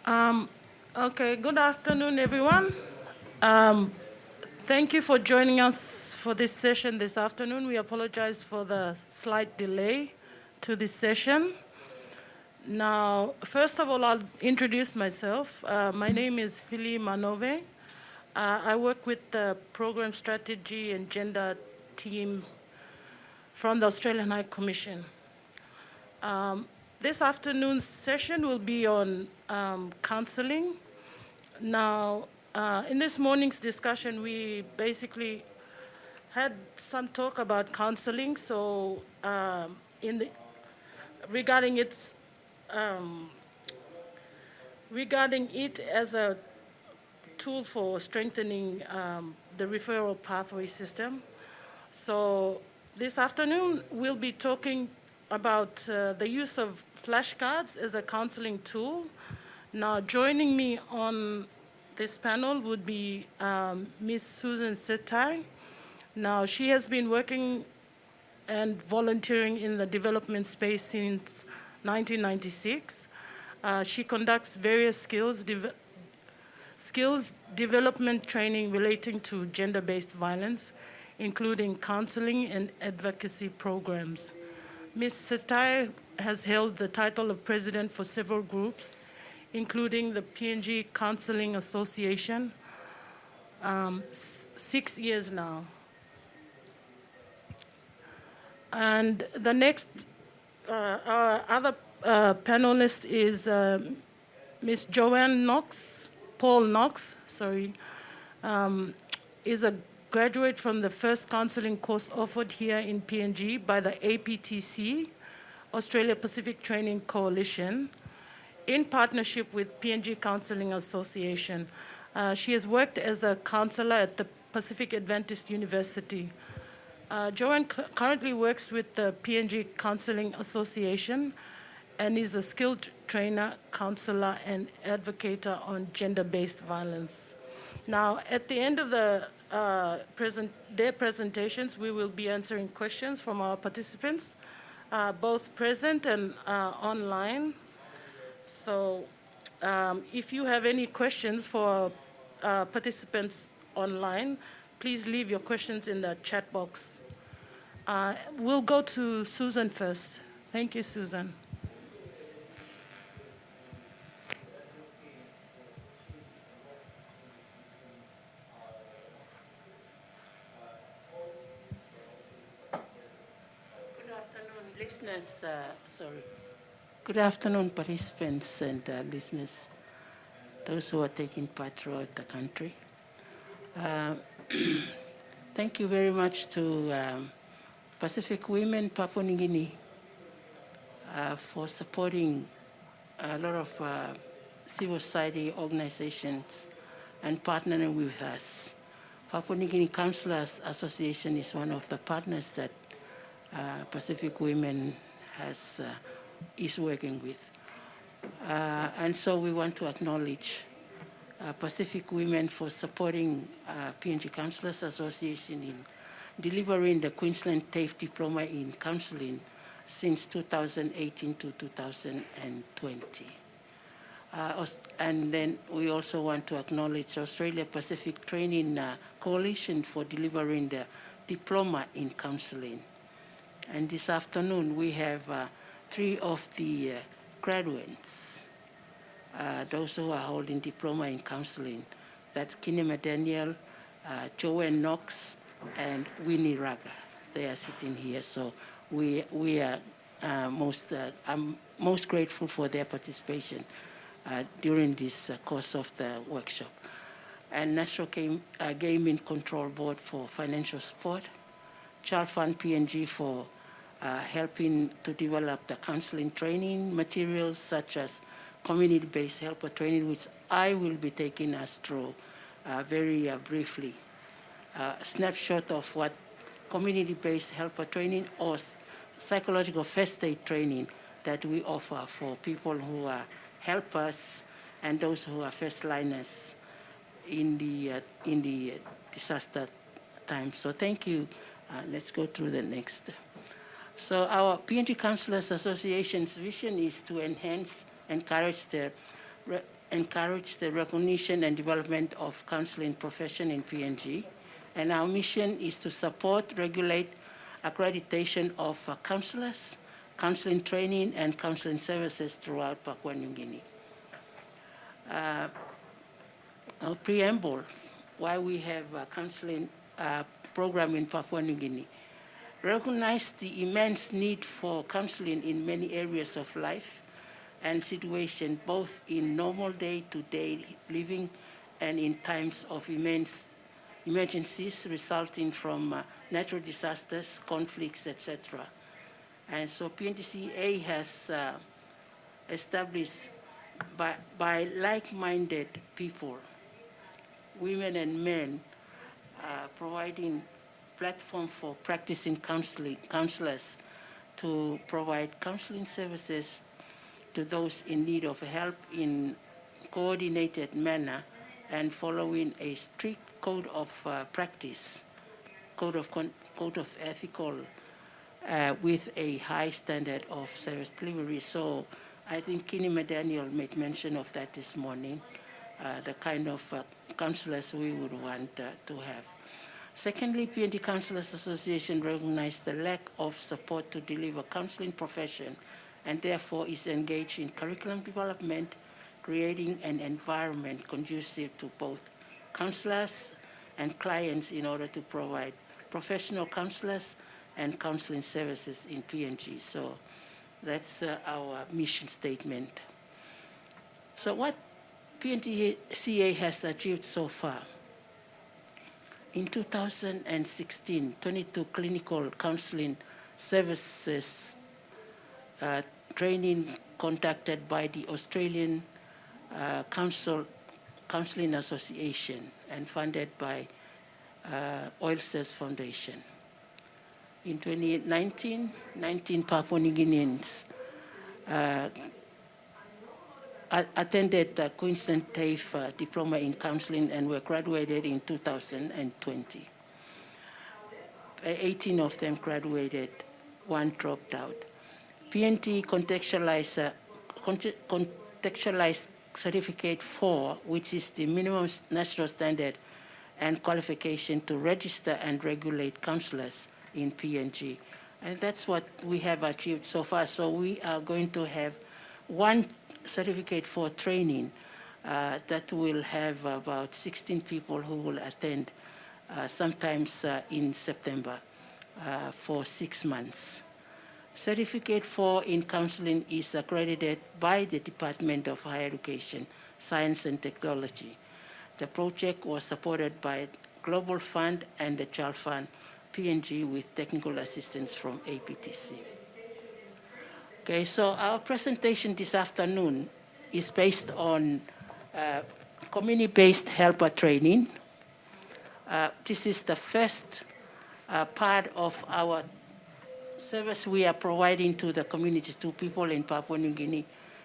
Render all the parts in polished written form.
Um, okay, good afternoon, everyone. Um, Thank you for joining us for this session this afternoon. We apologize for the slight delay to this session. Now, first of all, I'll introduce myself. My name is Phili Manove. I work with the Program Strategy and Gender team from the Australian High Commission. This afternoon's session will be on counselling. Now, in this morning's discussion, we basically had some talk about counseling. So, regarding its regarding it as a tool for strengthening the referral pathway system. So, this afternoon we'll be talking about the use of flashcards as a counseling tool. Now, joining me on this panel would be Ms. Susan Setae. Now, she has been working and volunteering in the development space since 1996. She conducts various skills development training relating to gender-based violence, including counseling and advocacy programs. Ms. Setae has held the title of president for several groups, including the PNG Counselling Association, 6 years now. And the next, our other panelist is Ms. Joanne Knox, is a graduate from the first counseling course offered here in PNG by the APTC, Australia Pacific Training Coalition, in partnership with PNG Counselling Association. She has worked as a counselor at the Pacific Adventist University. Joanne currently works with the PNG Counselling Association and is a skilled trainer, counselor, and advocator on gender-based violence. Now, at the end of their presentations, we will be answering questions from our participants, both present and online. So if you have any questions for participants online, please leave your questions in the chat box. We'll go to Susan first. Thank you, Susan. Good afternoon, listeners. Good afternoon, participants and listeners, those who are taking part throughout the country. Thank you very much to Pacific Women Papua New Guinea for supporting a lot of civil society organizations and partnering with us. Papua New Guinea Counsellors Association is one of the partners that Pacific Women is working with. And so we want to acknowledge Pacific Women for supporting PNG Counsellors Association in delivering the Queensland TAFE Diploma in Counselling since 2018 to 2020. And then we also want to acknowledge Australia Pacific Training Coalition for delivering the Diploma in Counselling. And this afternoon we have 3 of the graduates, those who are holding Diploma in Counselling. That's Guinea Daniel, Joanne Knox, and Winnie Raga. They are sitting here, so we are I'm most grateful for their participation during this course of the workshop. And National Gaming Control Board for financial support, Child Fund PNG for helping to develop the counseling training materials such as community-based helper training, which I will be taking us through very briefly. A snapshot of what community-based helper training or psychological first aid training that we offer for people who are helpers and those who are first liners in the disaster time. So thank you. Let's go through the next. So our PNG Counsellors Association's vision is to enhance, encourage the encourage the recognition and development of counseling profession in PNG. And our mission is to support, regulate accreditation of counselors, counseling training, and counseling services throughout Papua New Guinea. Our preamble, why we have a counseling program in Papua New Guinea. Recognize the immense need for counseling in many areas of life and situation, both in normal day-to-day living and in times of emergencies resulting from natural disasters, conflicts, etc. And so PNGCA has established by like-minded people, women and men, providing platform for practicing counselors to provide counseling services to those in need of help in coordinated manner and following a strict code of practice, code of ethical, with a high standard of service delivery. So I think Kinima Daniel made mention of that this morning, the kind of counselors we would want to have. Secondly, PNG Counsellors Association recognized the lack of support to deliver counseling profession and therefore is engaged in curriculum development, creating an environment conducive to both counselors and clients in order to provide professional counselors and counseling services in PNG. So that's our mission statement. So what PNGCA has achieved so far? In 2016, 22 clinical counseling services training conducted by the Australian Counselling Association and funded by Oilsters Foundation. In 2019, 19 Papua New Guineans attended the Queensland TAFE Diploma in Counseling and were graduated in 2020. 18 of them graduated, 1 dropped out. PNT contextualized Certificate 4, which is the minimum national standard and qualification to register and regulate counselors in PNG. And that's what we have achieved so far. So we are going to have 1 Certificate 4 training that will have about 16 people who will attend sometimes in September for 6 months. Certificate 4 in counseling is accredited by the Department of Higher Education, Science and Technology. The project was supported by Global Fund and the Child Fund PNG with technical assistance from APTC. Okay, so our presentation this afternoon is based on community-based helper training. This is the first part of our service we are providing to the community, to people in Papua New Guinea,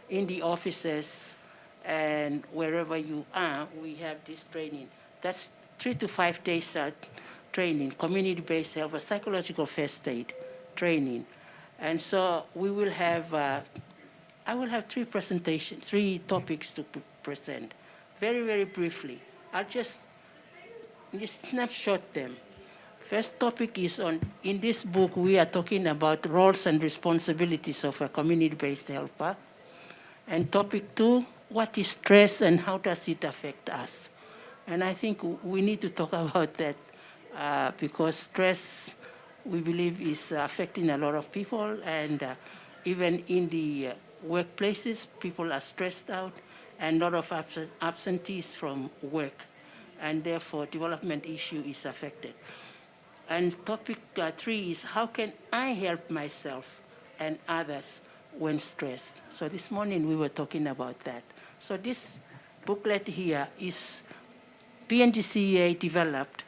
in the offices and wherever you are, we have this training. That's 3 to 5 days training, community-based helper, psychological first aid training. And so we will have, I will have 3 presentations, 3 topics to present, very, very briefly. I'll just snapshot them. First topic is on, in this book, we are talking about roles and responsibilities of a community-based helper. And topic 2, what is stress and how does it affect us? And I think we need to talk about that because stress, we believe, is affecting a lot of people, and even in the workplaces, people are stressed out and a lot of absentees from work, and therefore development issue is affected. And topic 3 is how can I help myself and others when stressed? So this morning we were talking about that. So this booklet here is PNGCA developed.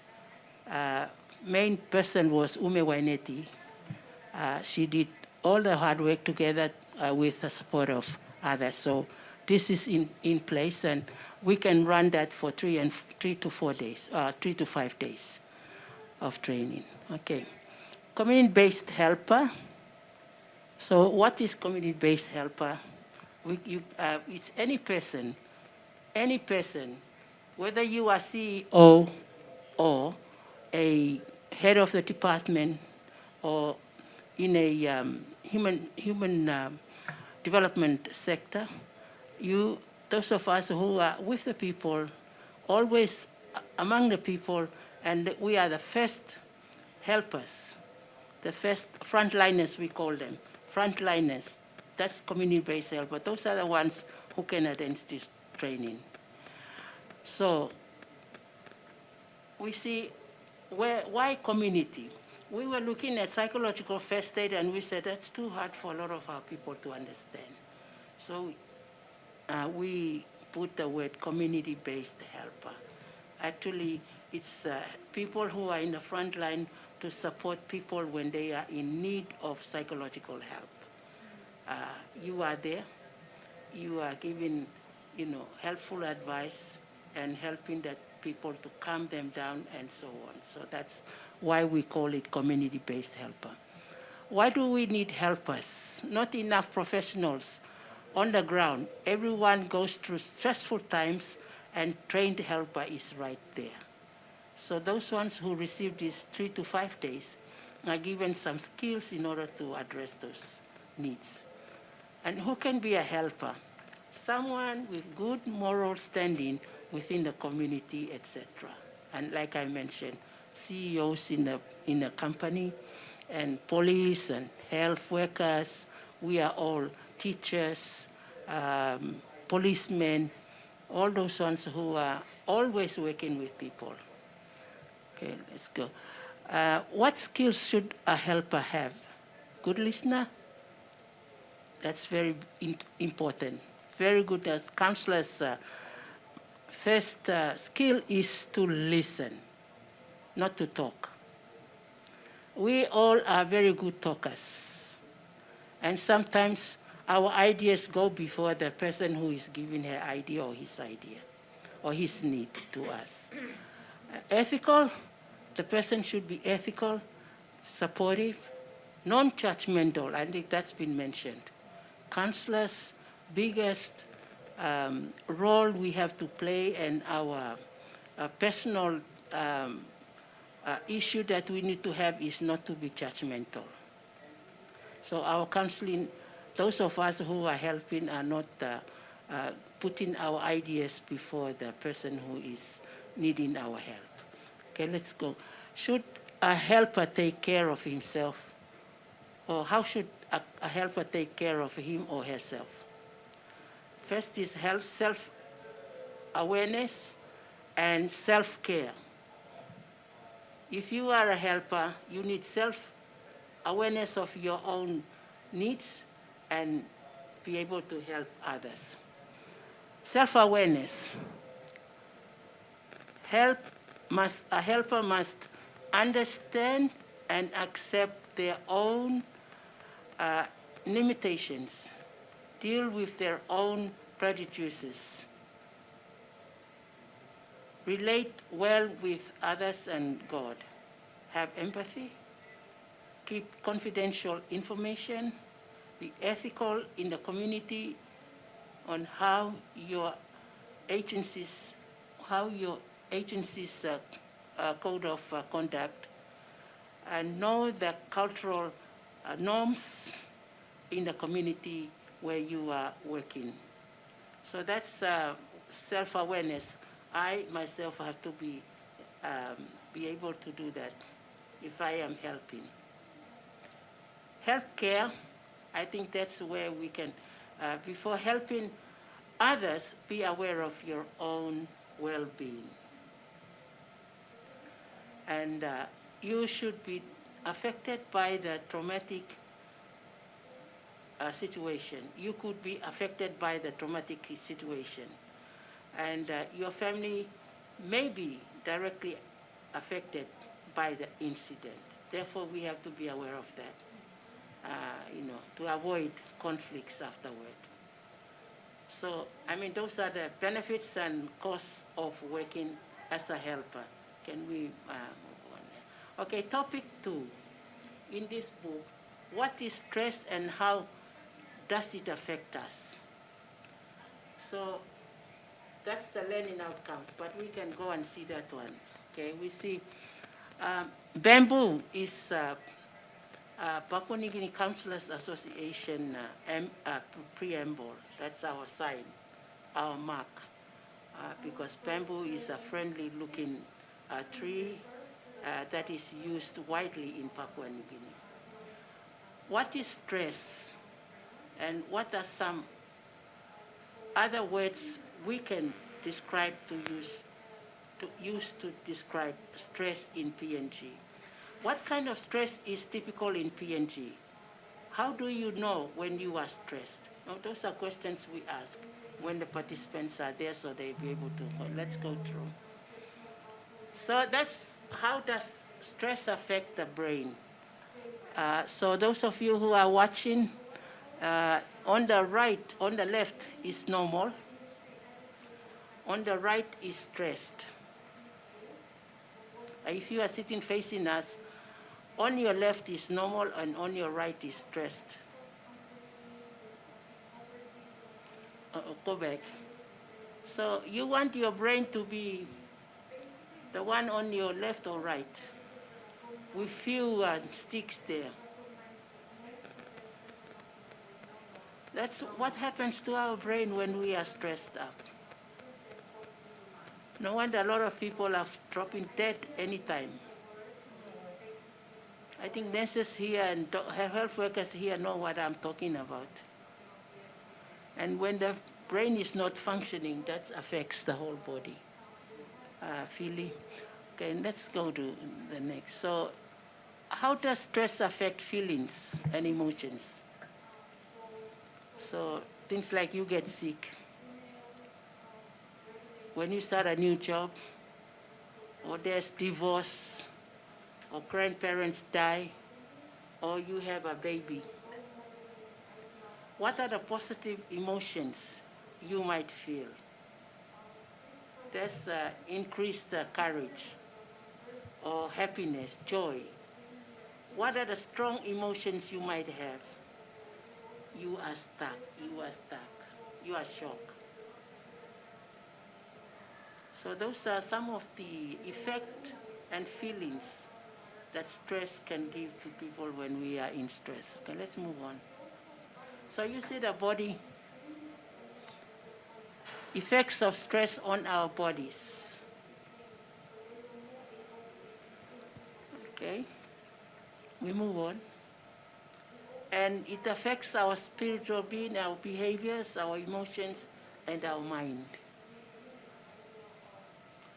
Main person was Ume Waineti. She did all the hard work together with the support of others. So this is in place, and we can run that for 3 to 5 days of training. Okay. Community-based helper. So what is community-based helper? It's any person any person, whether you are CEO or a head of the department or in a human development sector, those of us who are with the people, always among the people, and we are the first helpers, the first frontliners, we call them, frontliners. That's community-based help, but those are the ones who can attend this training. So we see why community? We were looking at psychological first aid and we said that's too hard for a lot of our people to understand. So we put the word community-based helper. Actually, it's people who are in the front line to support people when they are in need of psychological help. You are there, you are giving, helpful advice and helping that people to calm them down and so on. So that's why we call it community-based helper. Why do we need helpers? Not enough professionals on the ground. Everyone goes through stressful times and trained helper is right there. So those ones who receive these 3 to 5 days are given some skills in order to address those needs. And who can be a helper? Someone with good moral standing within the community, etc. And like I mentioned, CEOs in a company, and police and health workers, we are all teachers, policemen, all those ones who are always working with people. Okay, let's go. What skills should a helper have? Good listener? That's very important. Very good as counselors. First skill is to listen, not to talk. We all are very good talkers. And sometimes our ideas go before the person who is giving her idea or his need to us. Ethical, the person should be ethical, supportive, non-judgmental. I think that's been mentioned. Counselors' biggest role we have to play and our personal issue that we need to have is not to be judgmental. So our counseling, those of us who are helping are not putting our ideas before the person who is needing our help. Okay, let's go. Should a helper take care of himself? Or how should a helper take care of him or herself? First is self-awareness and self-care. If you are a helper, you need self-awareness of your own needs and be able to help others. Self-awareness. A helper must understand and accept their own limitations, deal with their own prejudices, relate well with others and God, have empathy, keep confidential information, be ethical in the community on how your agency's code of conduct, and know the cultural norms in the community where you are working. So that's self-awareness. I myself have to be able to do that if I am helping. Healthcare, I think that's where we can, before helping others, be aware of your own well-being. And you should be affected by the traumatic situation. You could be affected by the traumatic situation. And your family may be directly affected by the incident. Therefore, we have to be aware of that, to avoid conflicts afterward. So, I mean, those are the benefits and costs of working as a helper. Can we move on? Okay, topic 2. In this book, what is stress and how does it affect us? So, that's the learning outcomes, but we can go and see that one. Okay, we see bamboo is Papua New Guinea Counsellors Association preamble. That's our sign, our mark, because bamboo is a friendly-looking tree that is used widely in Papua New Guinea. What is stress, and what are some other words we can describe use to describe stress in PNG? What kind of stress is typical in PNG? How do you know when you are stressed? Now, those are questions we ask when the participants are there, so they'll be able to go. Let's go through. So that's how does stress affect the brain. So those of you who are watching, on the right, on the left is normal. On the right is stressed. If you are sitting facing us, on your left is normal and on your right is stressed. Go back. So you want your brain to be the one on your left or right? With few sticks there. That's what happens to our brain when we are stressed up. No wonder a lot of people are dropping dead anytime. I think nurses here and health workers here know what I'm talking about. And when the brain is not functioning, that affects the whole body. Phili. Okay, let's go to the next. So how does stress affect feelings and emotions? So things like you get sick, when you start a new job, or there's divorce, or grandparents die, or you have a baby. What are the positive emotions you might feel? There's increased courage, or happiness, joy. What are the strong emotions you might have? You are stuck, you are stuck, you are shocked. So those are some of the effects and feelings that stress can give to people when we are in stress. Okay, let's move on. So you see the body, effects of stress on our bodies. Okay, we move on. And it affects our spiritual being, our behaviors, our emotions, and our mind.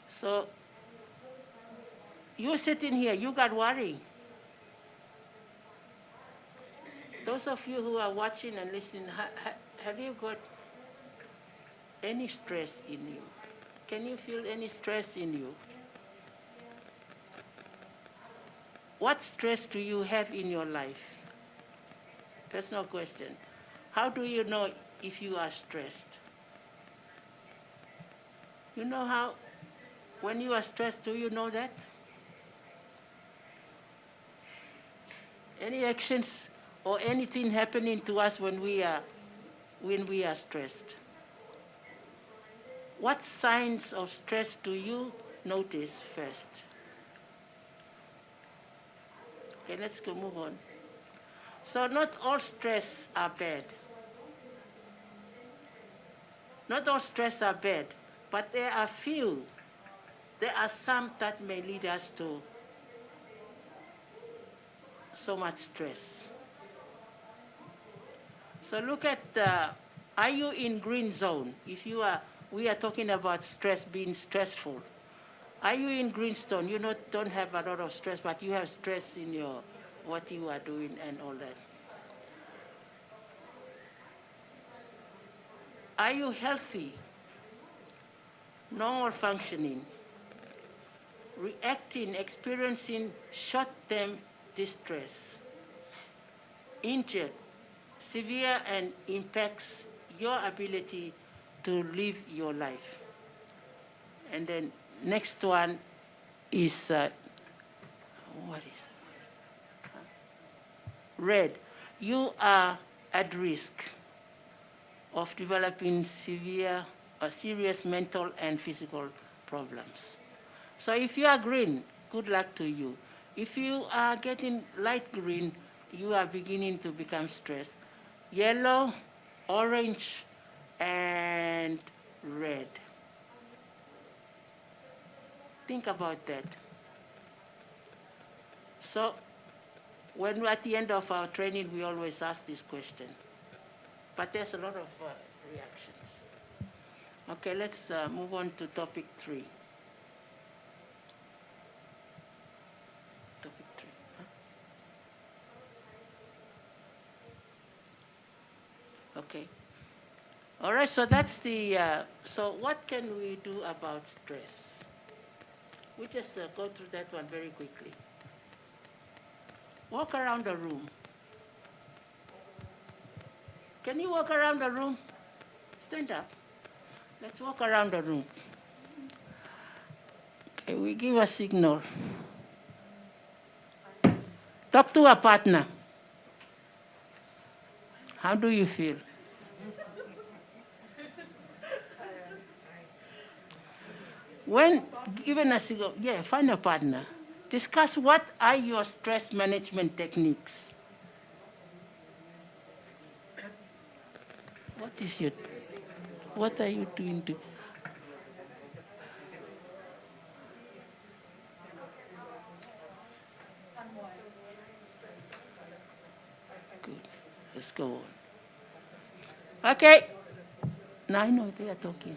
So you're sitting here, you got worry. Those of you who are watching and listening, have you got any stress in you? Can you feel any stress in you? What stress do you have in your life? Personal question. How do you know if you are stressed? You know how, when you are stressed, do you know that? Any actions or anything happening to us when we are stressed? What signs of stress do you notice first? Okay, let's go move on. So not all stress are bad. Not all stress are bad, but there are some that may lead us to so much stress. So look at are you in green zone? If you are, we are talking about stress being stressful. Are you in green zone? You don't have a lot of stress, but you have stress in your what you are doing and all that. Are you healthy? Normal functioning? Reacting, experiencing short-term distress? Injured, severe, and impacts your ability to live your life. And then next one is, what is it? Red. You are at risk of developing severe serious mental and physical problems. So if you are green, good luck to you. If you are getting light green, you are beginning to become stressed. Yellow, orange, and red. Think about that. So when we're at the end of our training, we always ask this question. But there's a lot of reactions. Okay, let's move on to topic 3. Topic 3. Huh? Okay. All right, so that's the, so what can we do about stress? We just go through that one very quickly. Walk around the room. Can you walk around the room? Stand up. Let's walk around the room. Okay, we give a signal. Talk to a partner. How do you feel? When given a signal, find a partner. Discuss what are your stress management techniques. What are you doing to? Good. Let's go on. Okay. Now I know they are talking.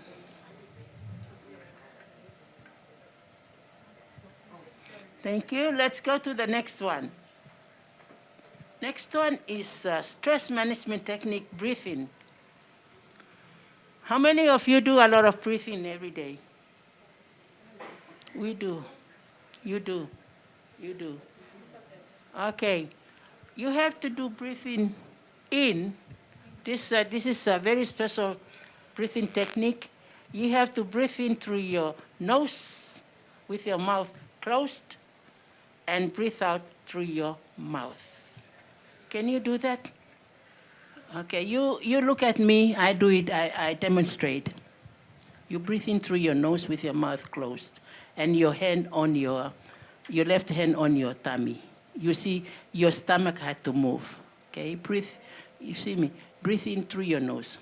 Thank you. Let's go to the next one. Next one is stress management technique, breathing. How many of you do a lot of breathing every day? We do. You do. You do. Okay. You have to do breathing in. This is a very special breathing technique. You have to breathe in through your nose with your mouth closed and breathe out through your mouth. Can you do that? Okay, you look at me, I do it, I demonstrate. You breathe in through your nose with your mouth closed and your hand on your left hand on your tummy. You see, your stomach had to move. Okay, breathe, you see me, breathe in through your nose.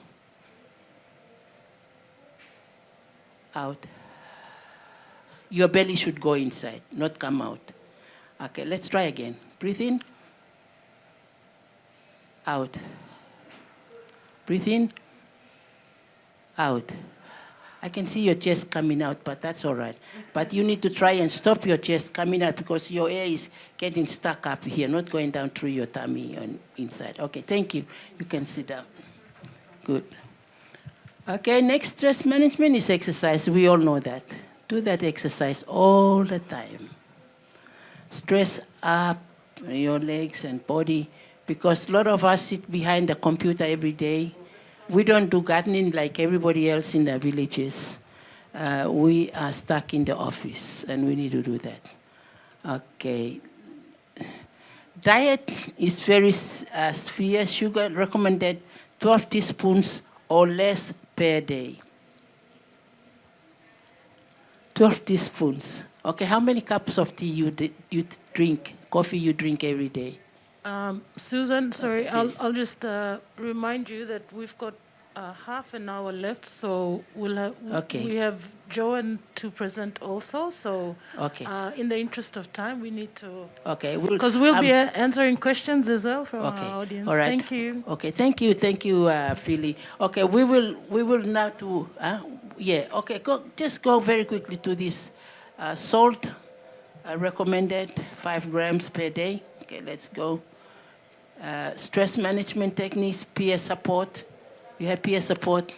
Out. Your belly should go inside, not come out. Okay, let's try again. Breathe in. Out. Breathe in. Out. I can see your chest coming out, but that's all right. But you need to try and stop your chest coming out because your air is getting stuck up here, not going down through your tummy and inside. Okay, thank you. You can sit down. Good. Okay, next stress management is exercise. We all know that. Do that exercise all the time. Stress up your legs and body because a lot of us sit behind the computer every day. We don't do gardening like everybody else in the villages. We are stuck in the office and we need to do that. Okay. Diet is very severe. Sugar recommended 12 teaspoons or less per day. 12 teaspoons. Okay, how many cups of tea you drink, coffee you drink every day? Susan, sorry, Okay, I'll just remind you that we've got half an hour left, so we have Joanne to present also. So in the interest of time, we need to... Okay. Because we'll be answering questions as well from our audience. All right. Thank you. Okay, thank you, Phili. Okay, we will now do... okay, just go very quickly to this salt, recommended 5 grams per day. Okay, let's go. Stress management techniques, peer support. You have peer support.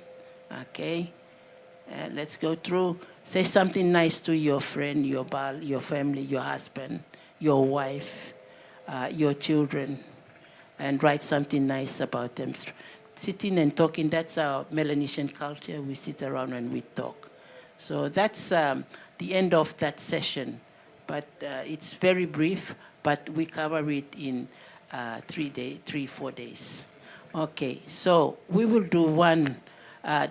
Okay. Let's go through. Say something nice to your friend, your pal, your family, your husband, your wife, your children, and write something nice about them. Sitting and talking, that's our Melanesian culture. We sit around and we talk. So that's the end of that session. But it's very brief, but we cover it in 3, 4 days. Okay, so we will do one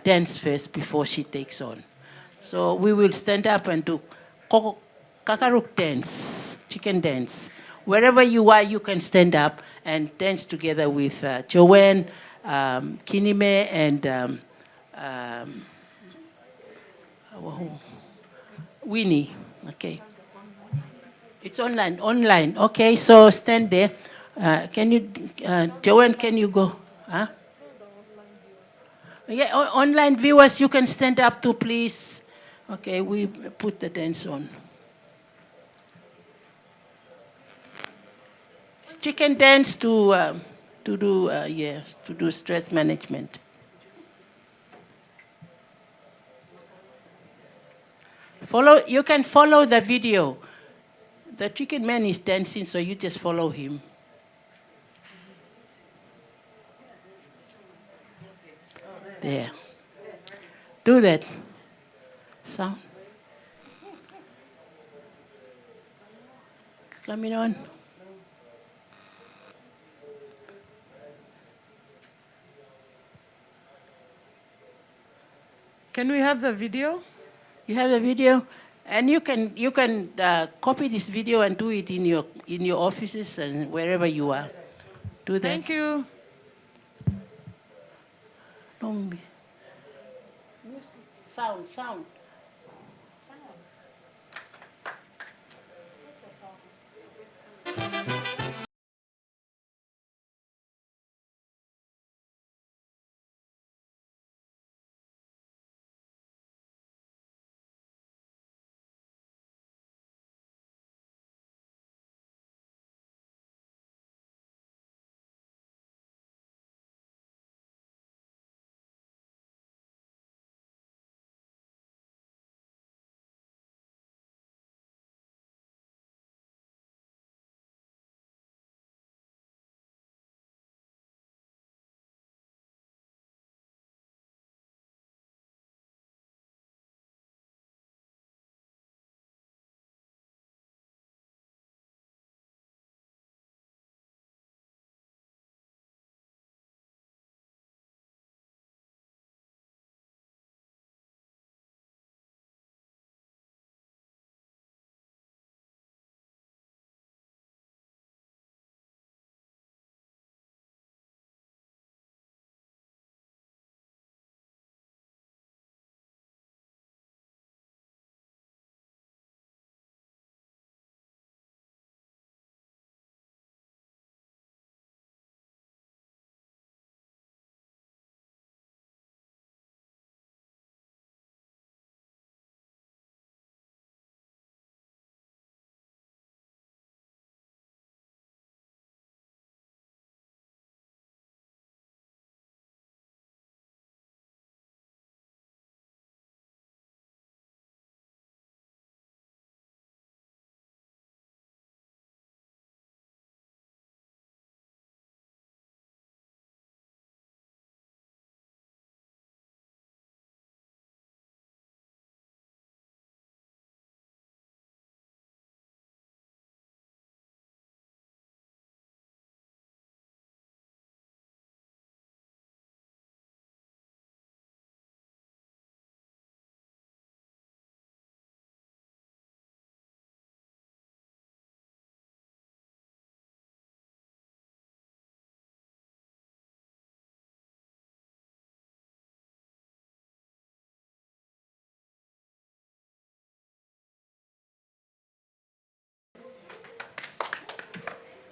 dance first before she takes on. So we will stand up and do kakaruk dance, chicken dance. Wherever you are, you can stand up and dance together with Joanne, Kinime, and Winnie. Okay. It's online. Okay, so stand there. Can you, Joanne, can you go? Huh? Yeah, online viewers, you can stand up too, please. Okay, we put the dance on. It's chicken dance to do stress management. You can follow the video. The chicken man is dancing, so you just follow him. There. Do that. Sound. Coming on. Can we have the video? You have the video, and you can copy this video and do it in your offices and wherever you are. Do that. Thank you. No. Sound.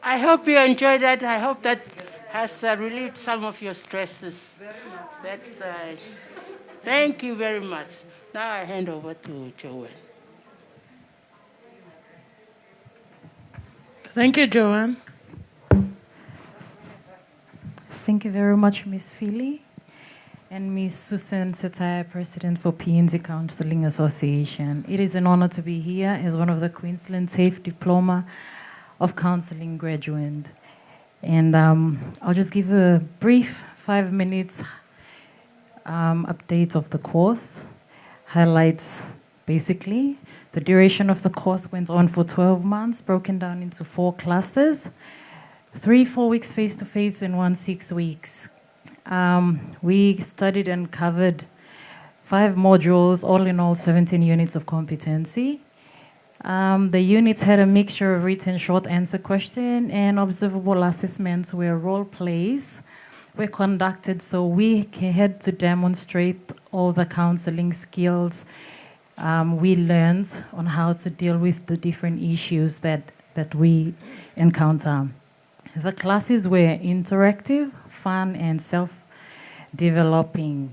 I hope you enjoyed that. I hope that has relieved some of your stresses. That's, thank you very much. Now I hand over to Joanne. Thank you, Joanne. Thank you very much, Ms. Phili, and Ms. Susan Setae, President for PNZ Counselling Association. It is an honor to be here as one of the Queensland Safe Diploma of Counselling graduate. And I'll just give a brief 5 minutes update of the course. Highlights, basically. The duration of the course went on for 12 months, broken down into 4 clusters. 3 4 weeks face-to-face and 1 6 weeks We studied and covered 5 modules, all in all 17 units of competency. The units had a mixture of written short answer question and observable assessments where role plays were conducted, so we had to demonstrate all the counseling skills we learned on how to deal with the different issues that we encounter. The classes were interactive, fun, and self-developing.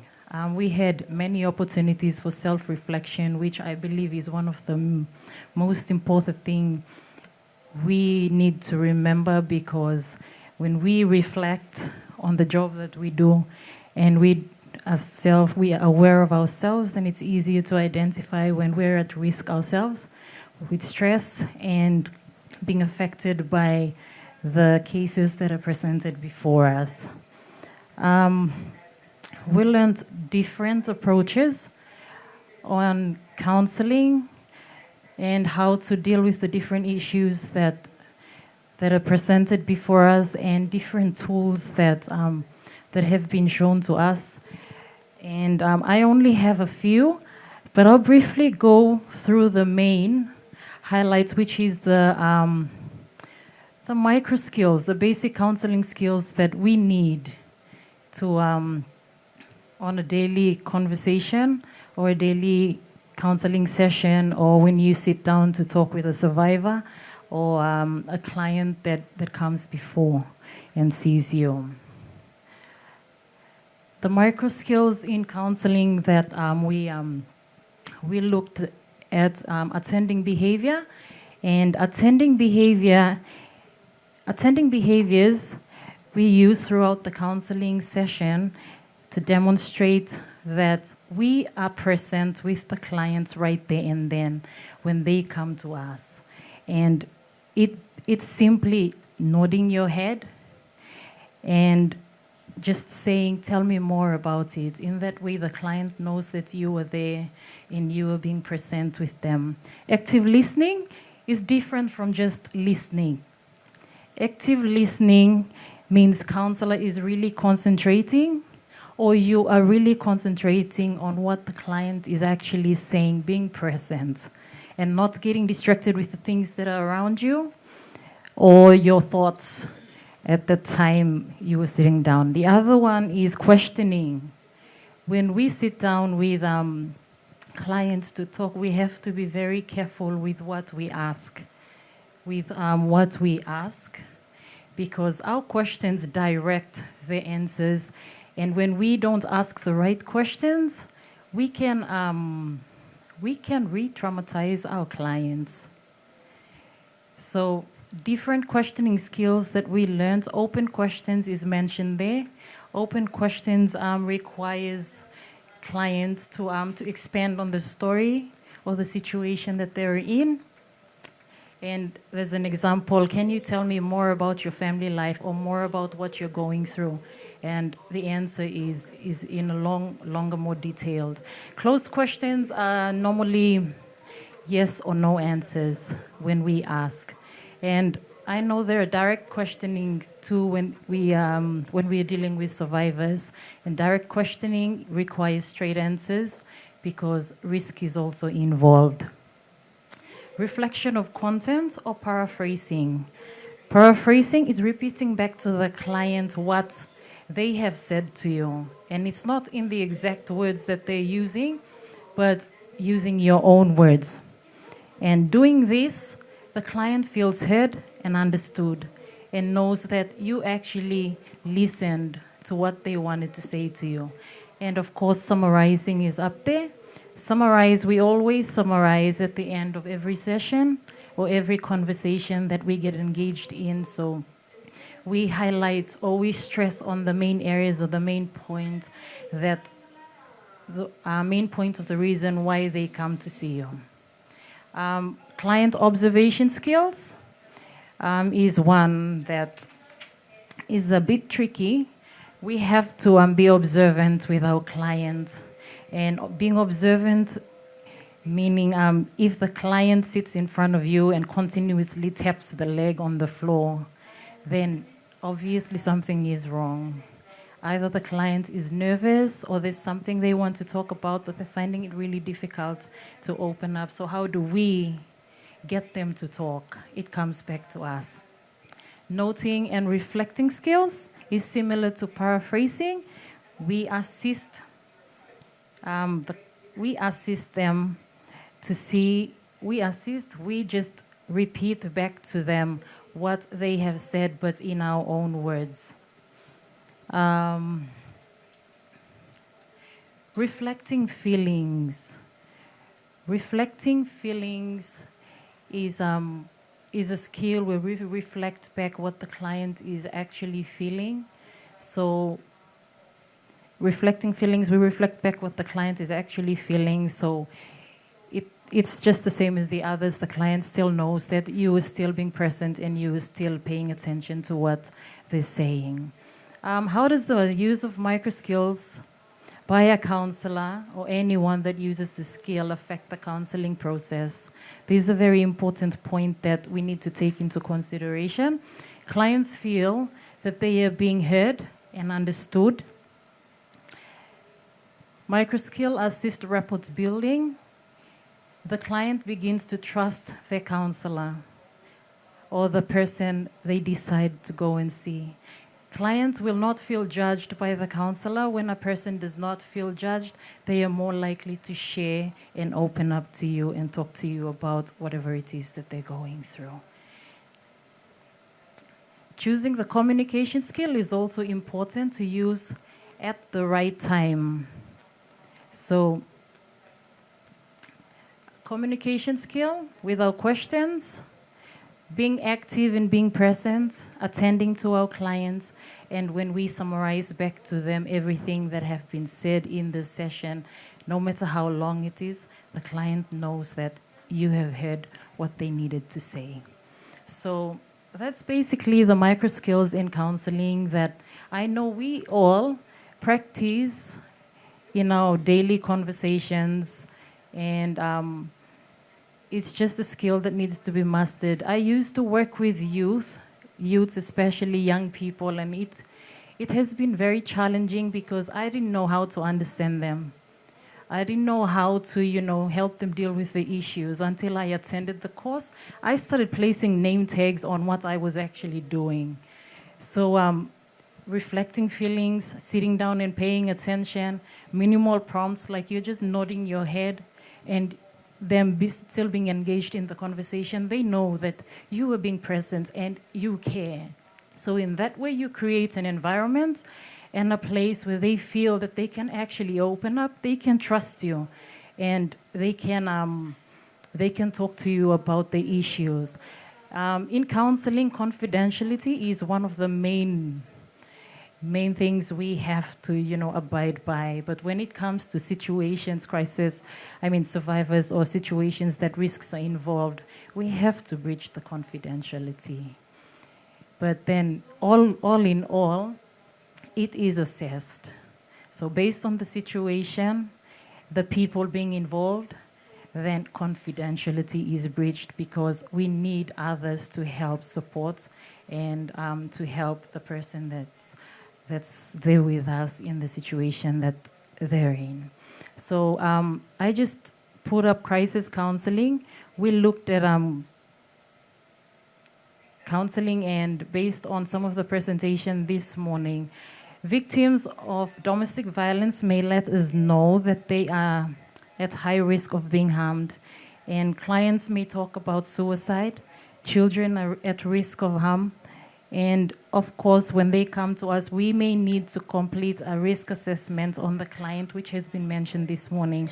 We had many opportunities for self-reflection, which I believe is one of the most important things we need to remember, because when we reflect on the job that we do and we are aware of ourselves, then it's easier to identify when we're at risk ourselves with stress and being affected by the cases that are presented before us. We learned different approaches on counseling and how to deal with the different issues that are presented before us, and different tools that have been shown to us. And I only have a few, but I'll briefly go through the main highlights, which is the micro skills, the basic counseling skills that we need to on a daily conversation or a daily counseling session, or when you sit down to talk with a survivor or a client that comes before and sees you. The micro skills in counseling that we looked at attending behavior, and attending behaviors we use throughout the counseling session to demonstrate that we are present with the clients right there and then when they come to us. And it's simply nodding your head and just saying, tell me more about it. In that way, the client knows that you were there and you are being present with them. Active listening is different from just listening. Active listening means counselor is really concentrating, or you are really concentrating on what the client is actually saying, being present, and not getting distracted with the things that are around you or your thoughts at the time you were sitting down. The other one is questioning. When we sit down with clients to talk, we have to be very careful with what we ask. Because our questions direct the answers, and when we don't ask the right questions, we can re-traumatize our clients. So different questioning skills that we learned. Open questions is mentioned there. Open questions requires clients to expand on the story or the situation that they're in. And there's an example, can you tell me more about your family life or more about what you're going through? And the answer is in a longer, more detailed. Closed questions are normally yes or no answers when we ask. And I know there are direct questioning too when we are dealing with survivors. And direct questioning requires straight answers because risk is also involved. Reflection of content or paraphrasing. Paraphrasing is repeating back to the client what they have said to you. And it's not in the exact words that they're using, but using your own words. And doing this, the client feels heard and understood and knows that you actually listened to what they wanted to say to you. And of course, summarizing is up there. We always summarize at the end of every session or every conversation that we get engaged in. So we highlight or we stress on the main areas or the main points that main points of the reason why they come to see you. Client observation skills is one that is a bit tricky. We have to be observant with our clients. And being observant, meaning if the client sits in front of you and continuously taps the leg on the floor, then obviously something is wrong. Either the client is nervous or there's something they want to talk about, but they're finding it really difficult to open up. So how do we get them to talk? It comes back to us. Noting and reflecting skills is similar to paraphrasing. We assist them to see, we just repeat back to them what they have said, but in our own words. Reflecting feelings. Reflecting feelings is a skill where we reflect back what the client is actually feeling. So reflecting feelings, we reflect back what the client is actually feeling. So it's just the same as the others. The client still knows that you are still being present and you are still paying attention to what they're saying. How does the use of micro skills by a counselor or anyone that uses the skill affect the counseling process? This is a very important point that we need to take into consideration. Clients feel that they are being heard and understood. Micro skill assist rapport building. The client begins to trust their counselor or the person they decide to go and see. Clients will not feel judged by the counselor. When a person does not feel judged, they are more likely to share and open up to you and talk to you about whatever it is that they're going through. Choosing the communication skill is also important to use at the right time. So, communication skill without questions, being active and being present, attending to our clients, and when we summarize back to them everything that have been said in the session, no matter how long it is, the client knows that you have heard what they needed to say. So that's basically the micro skills in counseling that I know we all practice in our daily conversations, and it's just a skill that needs to be mastered. I used to work with youths, especially young people, and it has been very challenging because I didn't know how to understand them. I didn't know how to, help them deal with the issues until I attended the course. I started placing name tags on what I was actually doing. So reflecting feelings, sitting down and paying attention, minimal prompts like you're just nodding your head, and them still being engaged in the conversation, they know that you are being present and you care. So in that way, you create an environment and a place where they feel that they can actually open up, they can trust you, and they can talk to you about the issues. In counseling, confidentiality is one of the main things we have to, abide by. But when it comes to situations, survivors or situations that risks are involved, we have to breach the confidentiality. But then, all in all, it is assessed. So based on the situation, the people being involved, then confidentiality is breached because we need others to help support and to help the person that's there with us in the situation that they're in. So I just put up crisis counseling. We looked at counseling, and based on some of the presentation this morning, victims of domestic violence may let us know that they are at high risk of being harmed, and clients may talk about suicide. Children are at risk of harm. And of course, when they come to us, we may need to complete a risk assessment on the client, which has been mentioned this morning.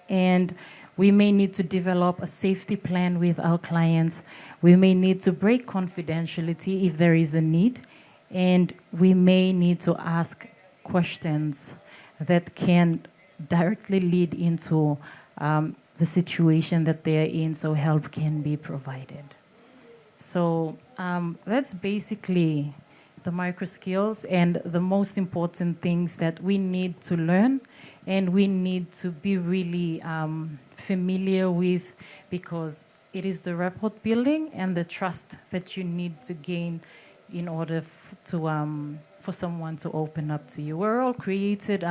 And we may need to develop a safety plan with our clients. We may need to break confidentiality if there is a need. And we may need to ask questions that can directly lead into the situation that they are in, so help can be provided. So that's basically the micro skills and the most important things that we need to learn and we need to be really familiar with, because it is the rapport building and the trust that you need to gain in order for someone to open up to you. We're all created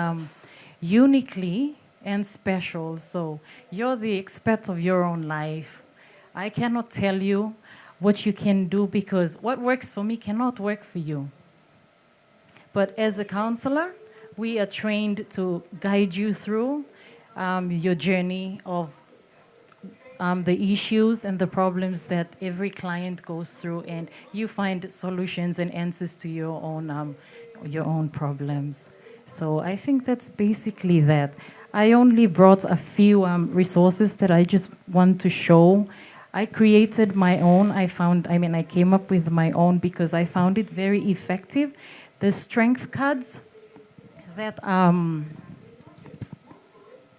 uniquely and special. So you're the expert of your own life. I cannot tell you what you can do because what works for me cannot work for you. But as a counselor, we are trained to guide you through your journey of the issues and the problems that every client goes through, and you find solutions and answers to your own problems. So I think that's basically that. I only brought a few resources that I just want to show. I created my own. I came up with my own because I found it very effective. The strength cards that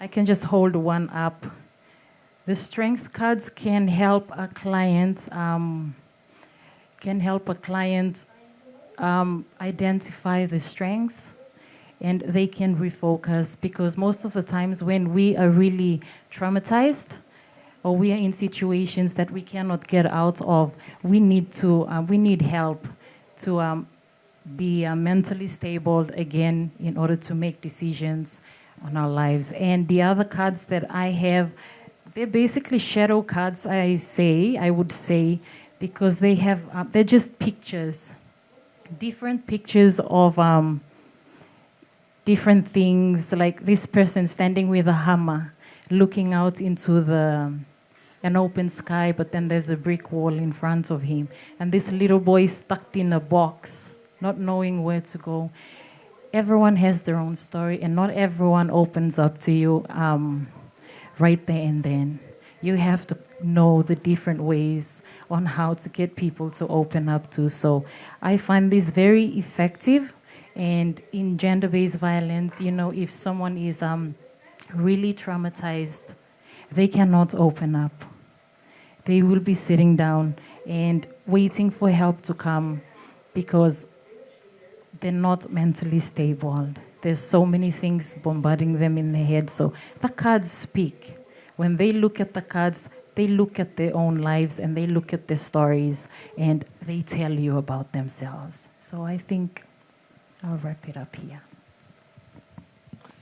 I can just hold one up. The strength cards can help a client identify the strengths, and they can refocus, because most of the times when we are really traumatized or we are in situations that we cannot get out of, we need help to be mentally stable again in order to make decisions on our lives. And the other cards that I have, they're basically shadow cards, I would say, because they have, they're just pictures, different pictures of different things, like this person standing with a hammer, looking out into an open sky, but then there's a brick wall in front of him. And this little boy is stuck in a box, not knowing where to go. Everyone has their own story, and not everyone opens up to you right there and then. You have to know the different ways on how to get people to open up to. So I find this very effective. And in gender-based violence, if someone is really traumatized, they cannot open up. They will be sitting down and waiting for help to come because they're not mentally stable. There's so many things bombarding them in the head. So the cards speak. When they look at the cards, they look at their own lives and they look at their stories and they tell you about themselves. So I think I'll wrap it up here.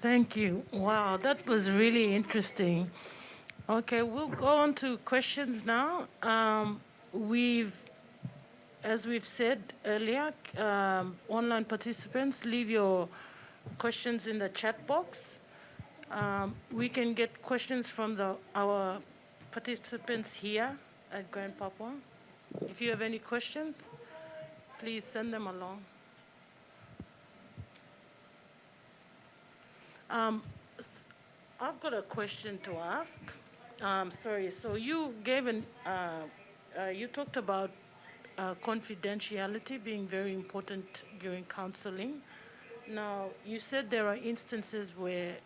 Thank you. Wow, that was really interesting. Okay, we'll go on to questions now. As we've said earlier, online participants, leave your questions in the chat box. We can get questions from our participants here at Grand Papua. If you have any questions, please send them along. I've got a question to ask. Sorry, so you gave you talked about confidentiality being very important during counseling. Now, you said there are instances where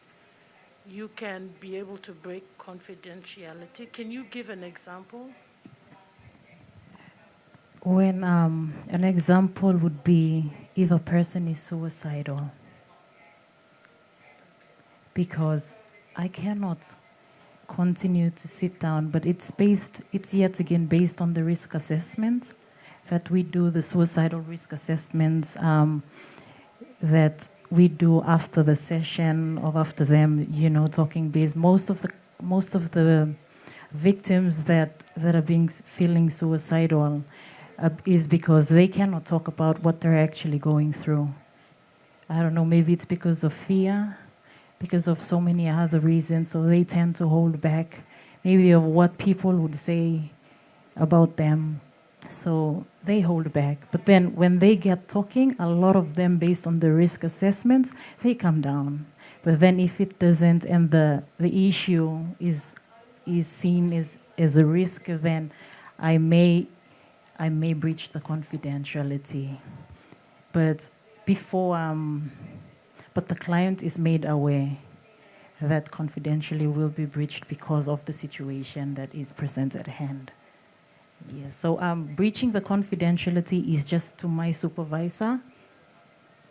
you can be able to break confidentiality. Can you give an example? When an example would be if a person is suicidal, because I cannot continue to sit down, but it's yet again based on the risk assessment that we do, the suicidal risk assessments that we do after the session or after them, talking base. Most of the victims that are feeling suicidal is because they cannot talk about what they're actually going through. I don't know, maybe it's because of fear, because of so many other reasons, so they tend to hold back, maybe of what people would say about them. So they hold back. But then when they get talking, a lot of them, based on the risk assessments, they come down. But then if it doesn't, and the issue is seen as a risk, then I may breach the confidentiality. But but the client is made aware that confidentiality will be breached because of the situation that is present at hand. Yes, so breaching the confidentiality is just to my supervisor,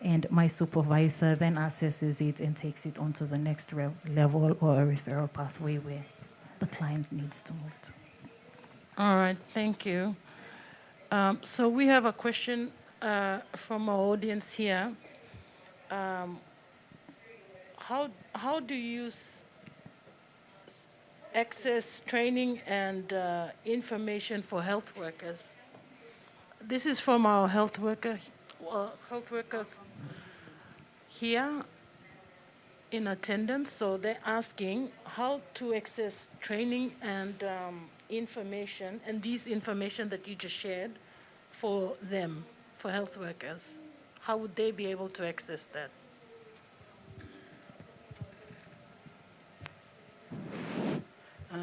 and my supervisor then assesses it and takes it onto the next level or a referral pathway where the client needs to move to. All right, thank you. So we have a question from our audience here, how do you access training and information for health workers? This is from our health workers here in attendance. So they're asking how to access training and information, and these information that you just shared for them, for health workers. How would they be able to access that?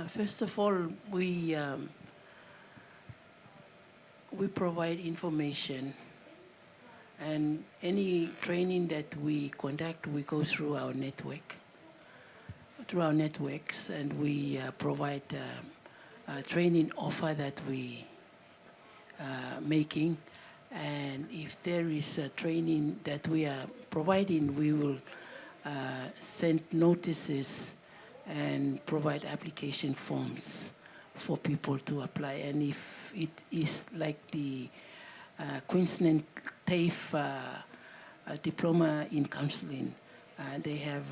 First of all, we provide information, and any training that we conduct, we go through our network, through our networks, and we provide a training offer that we making. And if there is a training that we are providing, we will send notices and provide application forms for people to apply. And if it is like the Queensland TAFE diploma in counseling, they have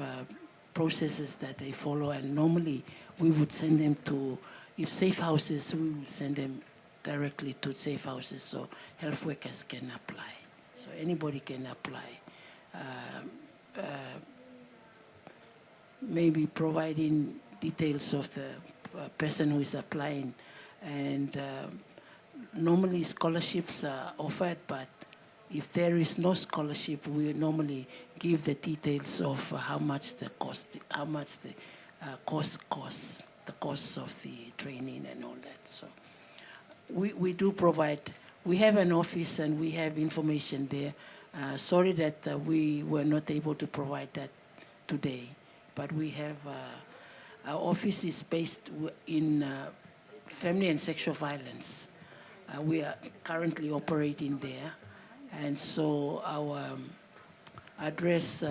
processes that they follow, and normally we would send them to, if safe houses, we will send them directly to safe houses so health workers can apply. So anybody can apply. Maybe providing details of the person who is applying, and normally scholarships are offered, but if there is no scholarship, we normally give the details of how much the cost, costs, the costs of the training and all that. So we do provide. We have an office and we have information there. Sorry that we were not able to provide that today, but we have. Our office is based in family and sexual violence. We are currently operating there, and so our address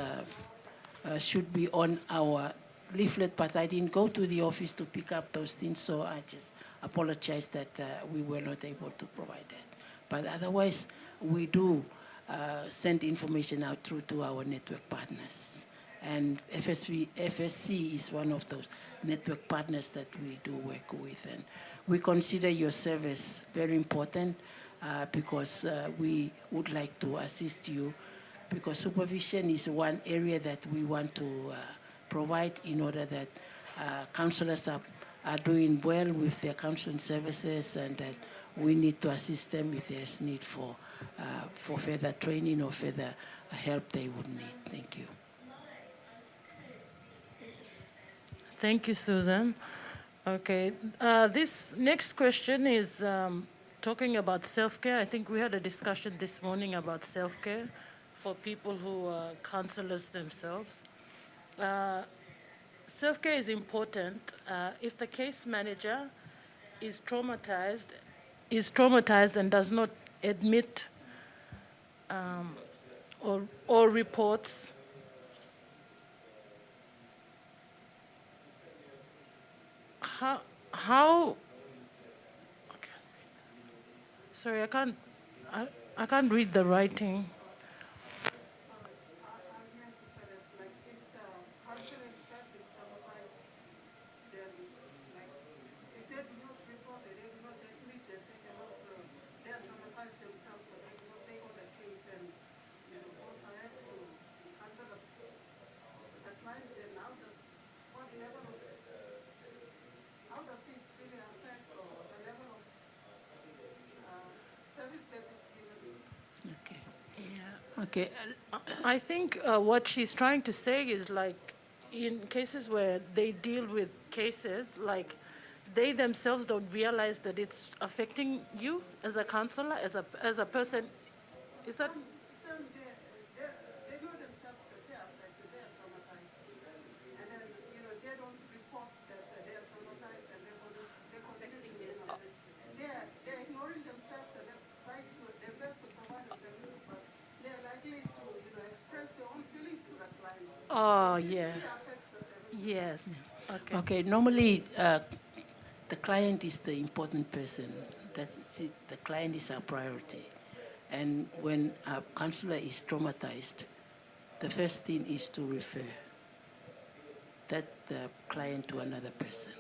should be on our leaflet, but I didn't go to the office to pick up those things, so I just apologize that we were not able to provide that. But otherwise, we do send information out through to our network partners. And FSC is one of those network partners that we do work with. And we consider your service very important because we would like to assist you, because supervision is one area that we want to provide in order that counselors are doing well with their counseling services, and that we need to assist them if there's need for further training or further help they would need. Thank you. Thank you, Susan. Okay, this next question is talking about self-care. I think we had a discussion this morning about self-care for people who are counselors themselves. Self-care is important. If the case manager is traumatized and does not admit or reports how sorry, I can't read the writing. Okay. I think what she's trying to say is, like, in cases where they deal with cases, like, they themselves don't realize that it's affecting you as a counselor, as a person. Is that? They know themselves that they are affected, they are traumatized. And then, they don't report that they are traumatized, and they're connecting them. They're ignoring themselves, and they're trying to their best to provide a service, but they're likely to, express their own feelings to the clients. Oh, yeah. It affects the service. Yes. Okay. Okay, normally the client is the important person. That's it. The client is our priority. And when a counselor is traumatized, the first thing is to refer that client to another person,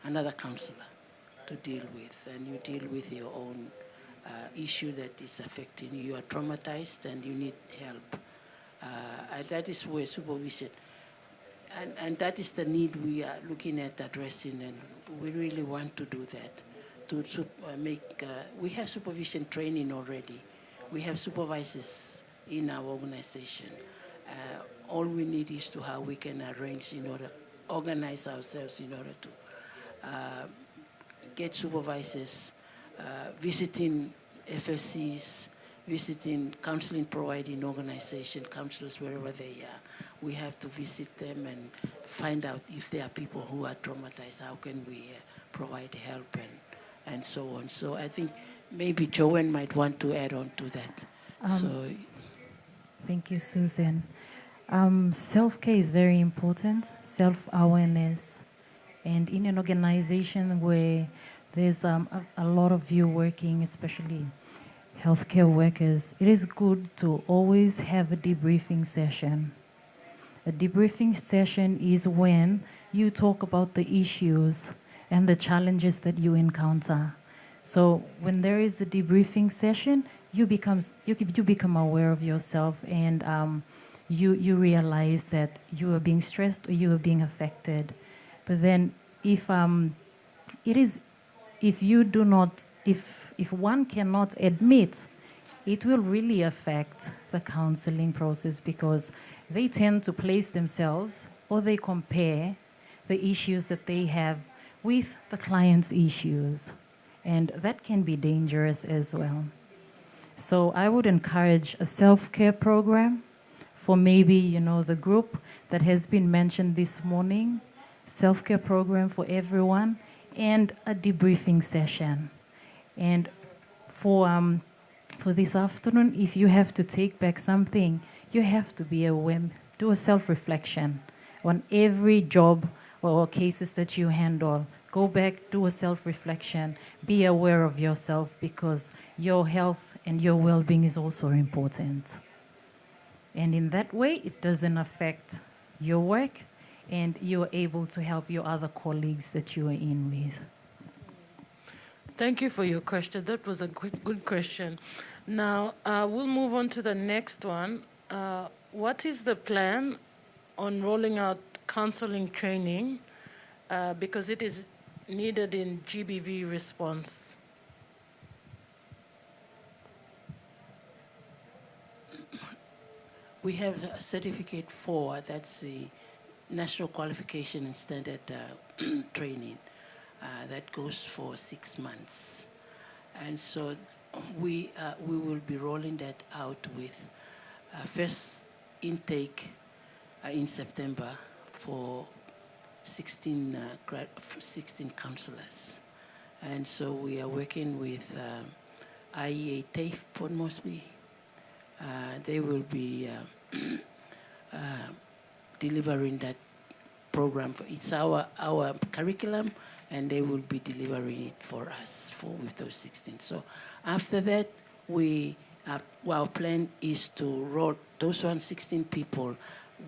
another counselor to deal with. And you deal with your own issue that is affecting you. You are traumatized and you need help. And that is where supervision, and that is the need we are looking at addressing, and we really want to do that. We have supervision training already. We have supervisors in our organization. All we need is to how we can arrange organize ourselves in order to get supervisors visiting FSCs, visiting counseling providing organization, counselors wherever they are. We have to visit them and find out if there are people who are traumatized, how can we provide help and so on. So I think maybe Joanne might want to add on to that. Thank you, Susan. Self-care is very important, self-awareness. And in an organization where there's a lot of you working, especially healthcare workers, it is good to always have a debriefing session. A debriefing session is when you talk about the issues and the challenges that you encounter. So when there is a debriefing session, you become aware of yourself, and you realize that you are being stressed or you are being affected. But then if one cannot admit, it will really affect the counseling process, because they tend to place themselves or they compare the issues that they have with the client's issues. And that can be dangerous as well. So I would encourage a self-care program for maybe, the group that has been mentioned this morning, self-care program for everyone, and a debriefing session. And for this afternoon, if you have to take back something, you have to be aware, do a self-reflection on every job or cases that you handle. Go back, do a self-reflection, be aware of yourself, because your health and your well-being is also important. And in that way, it doesn't affect your work, and you're able to help your other colleagues that you are in with. Thank you for your question. That was a good question. Now, we'll move on to the next one. What is the plan on rolling out counseling training, because it is needed in GBV response? We have a Certificate 4, that's the National Qualification and Standard Training. That goes for 6 months. And so we will be rolling that out with first intake in September for 16 counselors. And so we are working with IEA TAFE Port Moresby. They will be delivering that program. It's our curriculum, and they will be delivering it for us with those 16. So after that, our plan is to roll those 16 people.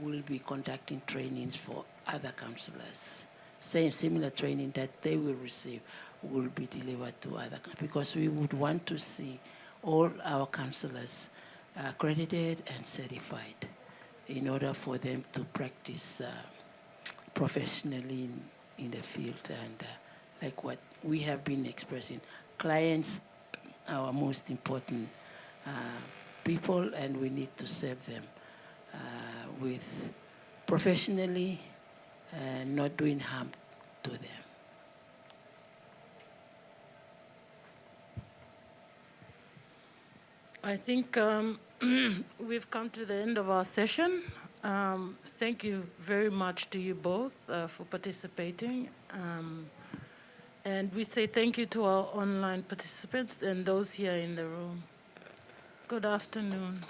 Will be conducting trainings for other counselors. Similar training that they will receive will be delivered to other, because we would want to see all our counselors accredited and certified in order for them to practice professionally in the field. And like what we have been expressing, clients are our most important people, and we need to serve them with professionally and not doing harm to them. I think we've come to the end of our session. Thank you very much to you both for participating. And we say thank you to our online participants and those here in the room. Good afternoon.